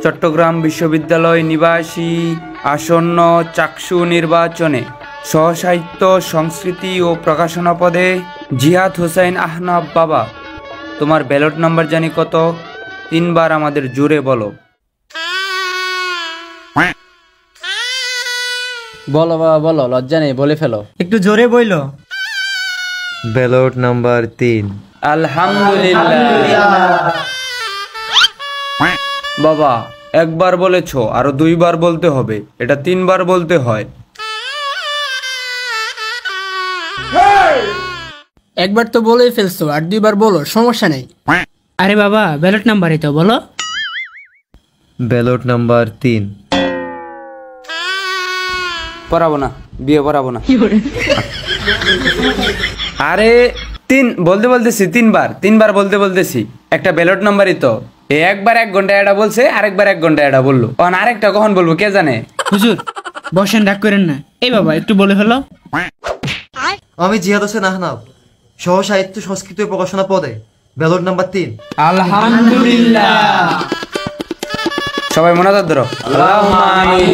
চট্টগ্রাম বিশ্ববিদ্যালয় নিবাসী আসন্ন চাকসু নির্বাচনে সহসাহিত্য সংস্কৃতি ও প্রকাশনা পদে জিহাদ হোসেন আহনাফ বাবা, তোমার ব্যালট নাম্বার জানি কত? 3 বার আমাদের জোরে বলো। বলো বাবা বলো, লজ্জা নেই, বলে ফেলো। একটু জোরে বইলো। Ballot number 3। আলহামদুলিল্লাহ। বাবা একবার বলেছো, আরো 2 বার বলতে হবে, এটা 3 বার বলতে হয়। একবার তো বলেই ফেলছো, আর 2 বার বলো, সমস্যা নেই। আরে বাবা ব্যালট নাম্বারই তো বলো। Ballot number 3। পড়াবো না, বিয়ে পড়াবো না। আরে 3 বলতে বলতেছি, 3 বার বলতে বলতেছি, একটা ব্যালট নাম্বারই তো। একবার 1 ঘন্টা এটা বলছে, আরেকবার 1 ঘন্টা এটা বললো, আরেকটা কখন বলবো কে জানে। হুজুর বসেন, রাগ করেন না। এই বাবা একটু বলে ফেলো। আমি জিহাদ হোসেন আহনাফ, সহ সাহিত্য সংস্কৃতি ও প্রকাশনা পদে ব্যালট নাম্বার 3। আলহামদুলিল্লাহ। সবাই মোনাজাত ধরো। আল্লাহুম্মা আমিন।